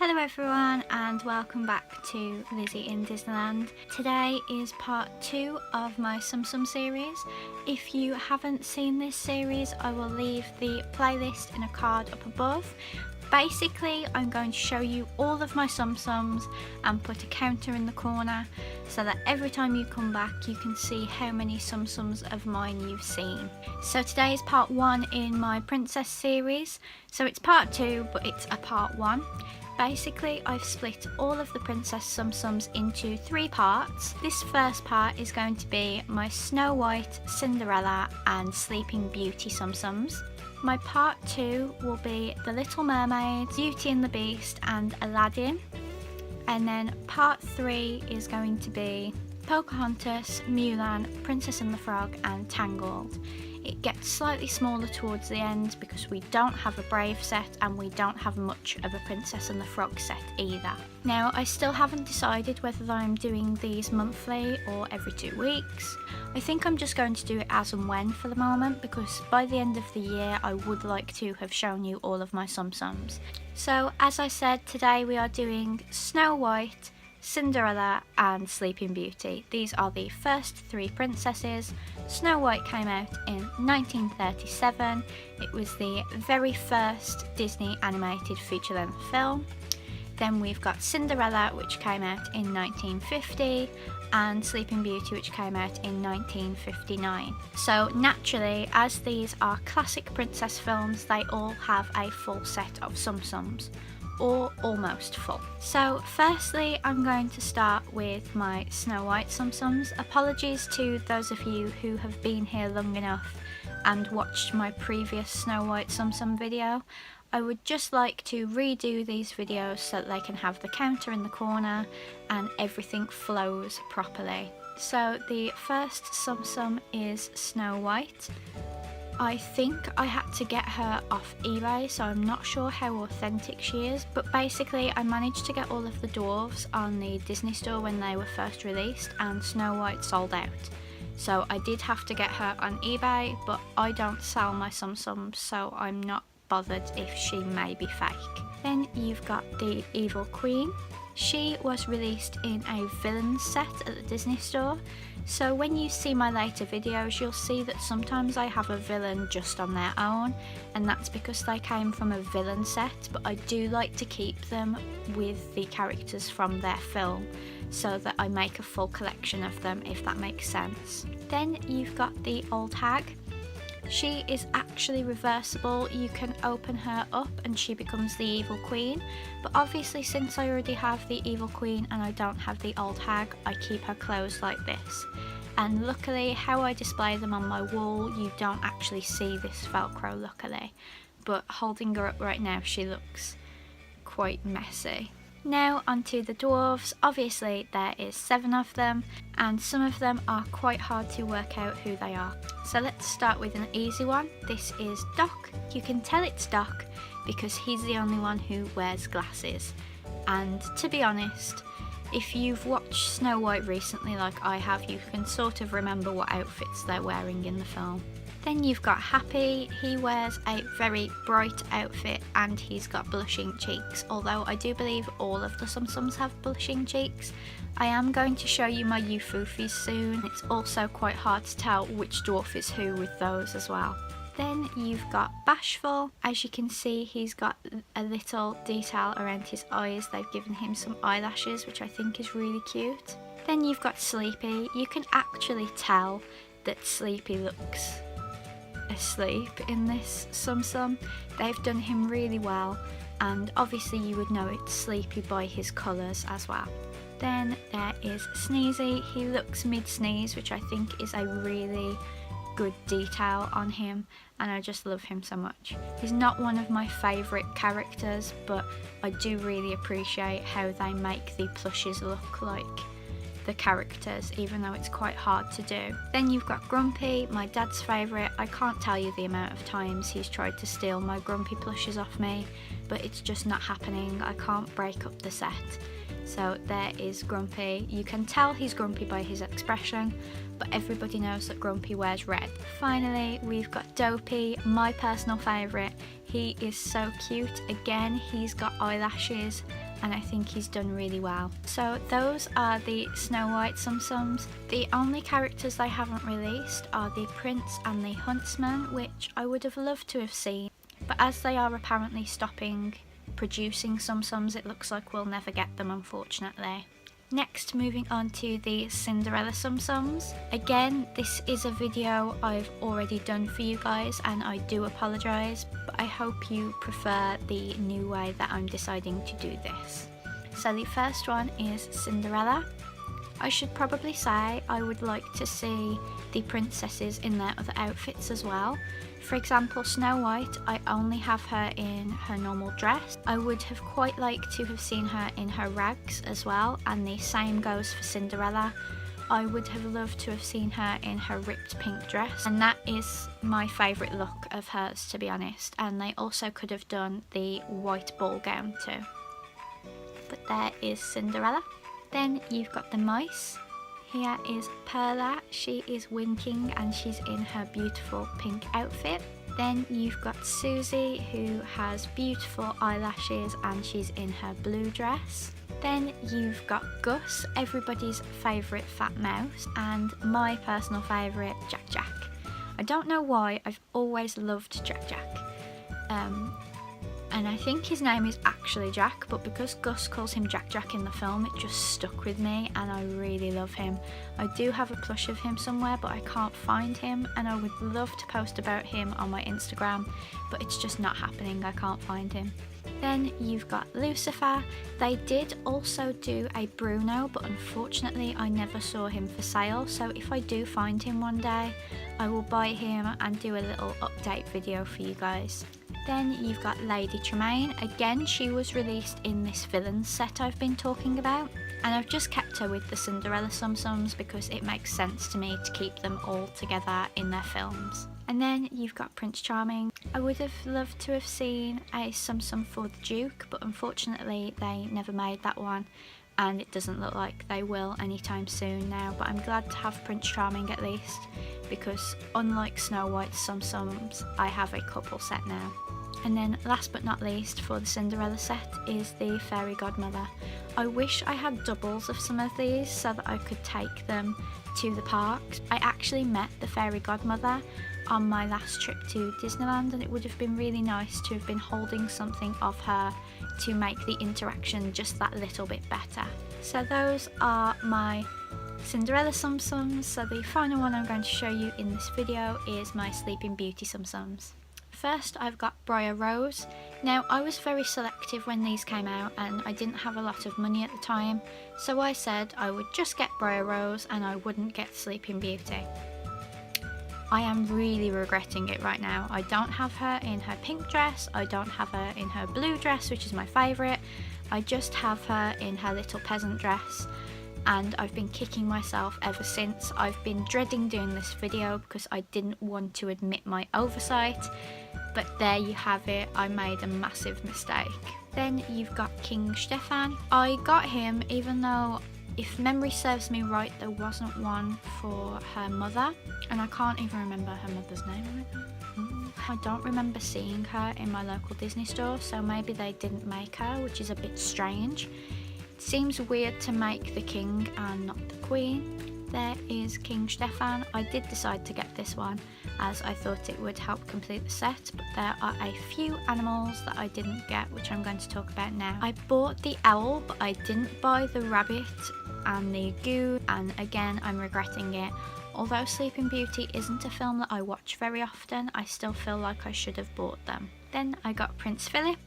Hello everyone and welcome back to Lizzie in Disneyland. Today is part 2 of my Tsum Tsum series. If you haven't seen this series, I will leave the playlist in a card up above. Basically, I'm going to show you all of my Tsum Tsums and put a counter in the corner so that every time you come back you can see how many Tsum Tsums of mine you've seen. So today is part 1 in my princess series. So it's part 2 but it's a part 1. Basically, I've split all of the Princess Tsum Tsums into 3 parts. This first part is going to be my Snow White, Cinderella and Sleeping Beauty Tsum Tsums. My part 2 will be The Little Mermaid, Beauty and the Beast and Aladdin. And then part 3 is going to be Pocahontas, Mulan, Princess and the Frog and Tangled. It gets slightly smaller towards the end because we don't have a Brave set and we don't have much of a Princess and the Frog set either. Now, I still haven't decided whether I'm doing these monthly or every 2 weeks. I think I'm just going to do it as and when for the moment because by the end of the year I would like to have shown you all of my Tsum Tsums. So as I said, today we are doing Snow White, Cinderella and Sleeping Beauty. These are the first 3 princesses. Snow White came out in 1937. It was the very first Disney animated feature-length film. Then we've got Cinderella, which came out in 1950, and Sleeping Beauty, which came out in 1959. So naturally, as these are classic princess films, they all have a full set of Tsum Tsums, or almost full. So firstly, I'm going to start with my Snow White Tsum Tsums. Apologies to those of you who have been here long enough and watched my previous Snow White Tsum Tsum video. I would just like to redo these videos so that they can have the counter in the corner and everything flows properly. So the first Tsum Tsum is Snow White. I think I had to get her off eBay, so I'm not sure how authentic she is, but basically I managed to get all of the dwarves on the Disney store when they were first released and Snow White sold out. So I did have to get her on eBay, but I don't sell my Tsum Tsums, so I'm not bothered if she may be fake. Then you've got the Evil Queen. She was released in a villain set at the Disney store, so when you see my later videos you'll see that sometimes I have a villain just on their own, and that's because they came from a villain set, but I do like to keep them with the characters from their film so that I make a full collection of them, if that makes sense. Then you've got the Old Hag. She is actually reversible. You can open her up and she becomes the Evil Queen, but obviously since I already have the Evil Queen and I don't have the Old Hag, I keep her clothes like this. And luckily, how I display them on my wall, you don't actually see this Velcro luckily, but holding her up right now she looks quite messy. Now onto the dwarves. Obviously there is 7 of them and some of them are quite hard to work out who they are. So let's start with an easy one. This is Doc. You can tell it's Doc because he's the only one who wears glasses. And to be honest, if you've watched Snow White recently like I have, you can sort of remember what outfits they're wearing in the film. Then you've got Happy. He wears a very bright outfit and he's got blushing cheeks, although I do believe all of the Tsum Tsums have blushing cheeks. I am going to show you my Ufufis soon. It's also quite hard to tell which dwarf is who with those as well. Then you've got Bashful. As you can see, he's got a little detail around his eyes. They've given him some eyelashes, which I think is really cute. Then you've got Sleepy. You can actually tell that Sleepy looks asleep in this Tsum Tsum. They've done him really well, and obviously you would know it's Sleepy by his colours as well. Then there is Sneezy. He looks mid-sneeze, which I think is a really good detail on him, and I just love him so much. He's not one of my favourite characters, but I do really appreciate how they make the plushes look like the characters, even though it's quite hard to do. Then you've got Grumpy, my dad's favourite. I can't tell you the amount of times he's tried to steal my Grumpy plushes off me, but it's just not happening. I can't break up the set. So there is Grumpy. You can tell he's grumpy by his expression, but everybody knows that Grumpy wears red. Finally, we've got Dopey, my personal favourite. He is so cute. Again, he's got eyelashes and I think he's done really well. So those are the Snow White Tsum Tsums. The only characters they haven't released are the Prince and the Huntsman, which I would have loved to have seen, but as they are apparently stopping producing Tsum Tsums, it looks like we'll never get them, unfortunately. Next, moving on to the Cinderella Tsum Tsums. Again, this is a video I've already done for you guys, and I do apologise, but I hope you prefer the new way that I'm deciding to do this. So the first one is Cinderella. I should probably say I would like to see the princesses in their other outfits as well. For example, Snow White, I only have her in her normal dress. I would have quite liked to have seen her in her rags as well, and the same goes for Cinderella. I would have loved to have seen her in her ripped pink dress, and that is my favourite look of hers, to be honest, and they also could have done the white ball gown too. But there is Cinderella. Then you've got the mice. Here is Perla, she is winking and she's in her beautiful pink outfit. Then you've got Susie, who has beautiful eyelashes and she's in her blue dress. Then you've got Gus, everybody's favourite fat mouse, and my personal favourite, Jack Jack. I don't know why, I've always loved Jack Jack. And I think his name is actually Jack, but because Gus calls him Jack Jack in the film, it just stuck with me and I really love him. I do have a plush of him somewhere, but I can't find him, and I would love to post about him on my Instagram, but it's just not happening, I can't find him. Then you've got Lucifer. They did also do a Bruno, but unfortunately I never saw him for sale, so if I do find him one day, I will buy him and do a little update video for you guys. Then you've got Lady Tremaine. Again, she was released in this villain set I've been talking about, and I've just kept her with the Cinderella Tsum Tsums because it makes sense to me to keep them all together in their films. And then you've got Prince Charming. I would have loved to have seen a Tsum Tsum for the Duke, but unfortunately they never made that one, and it doesn't look like they will anytime soon now, but I'm glad to have Prince Charming at least, because unlike Snow White's Tsum Tsums, I have a couple set now. And then last but not least for the Cinderella set is the Fairy Godmother. I wish I had doubles of some of these so that I could take them to the parks. I actually met the Fairy Godmother on my last trip to Disneyland, and it would have been really nice to have been holding something of her to make the interaction just that little bit better. So those are my Cinderella Tsum Tsums. So the final one I'm going to show you in this video is my Sleeping Beauty Tsum Tsums. First I've got Briar Rose. Now I was very selective when these came out and I didn't have a lot of money at the time, so I said I would just get Briar Rose and I wouldn't get Sleeping Beauty. I am really regretting it right now. I don't have her in her pink dress, I don't have her in her blue dress, which is my favourite. I just have her in her little peasant dress, and I've been kicking myself ever since. I've been dreading doing this video because I didn't want to admit my oversight, but there you have it, I made a massive mistake. Then you've got King Stefan. I got him even though, if memory serves me right, there wasn't one for her mother, and I can't even remember her mother's name right now. I don't remember seeing her in my local Disney store, so maybe they didn't make her, which is a bit strange. It seems weird to make the king and not the queen. There is King Stefan. I did decide to get this one as I thought it would help complete the set, but there are a few animals that I didn't get, which I'm going to talk about now. I bought the owl, but I didn't buy the rabbit and the goose, and again I'm regretting it. Although Sleeping Beauty isn't a film that I watch very often, I still feel like I should have bought them. Then I got Prince Philip.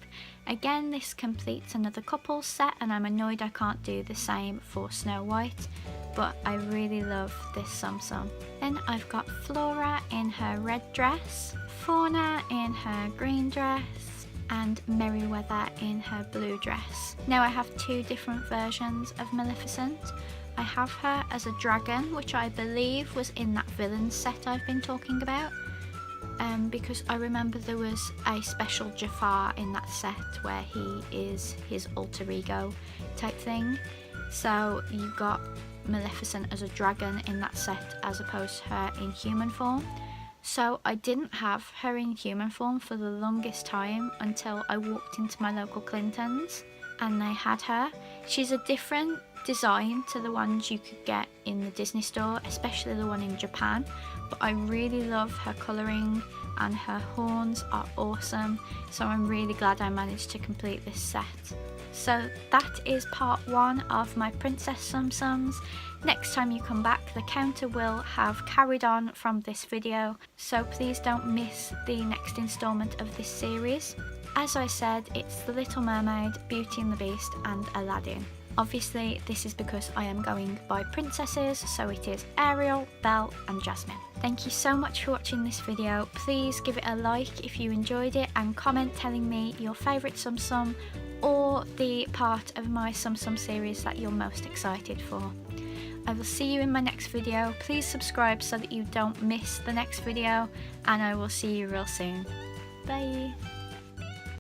Again, this completes another couples set, and I'm annoyed I can't do the same for Snow White, but I really love this Tsum Tsum. Then I've got Flora in her red dress, Fauna in her green dress, and Merryweather in her blue dress. Now I have two different versions of Maleficent. I have her as a dragon, which I believe was in that villain set I've been talking about, because I remember there was a special Jafar in that set where he is his alter ego type thing. So you got Maleficent as a dragon in that set as opposed to her in human form. So I didn't have her in human form for the longest time until I walked into my local Clinton's, and they had her. She's a different design to the ones you could get in the Disney store, especially the one in Japan, but I really love her colouring and her horns are awesome, so I'm really glad I managed to complete this set. So that is part 1 of my Princess Tsum Tsums. Next time you come back, the counter will have carried on from this video, so please don't miss the next instalment of this series. As I said, it's The Little Mermaid, Beauty and the Beast and Aladdin. Obviously this is because I am going by princesses, so it is Ariel, Belle and Jasmine. Thank you so much for watching this video. Please give it a like if you enjoyed it and comment telling me your favourite Tsum Tsum or the part of my Tsum Tsum series that you're most excited for. I will see you in my next video. Please subscribe so that you don't miss the next video, and I will see you real soon. Bye!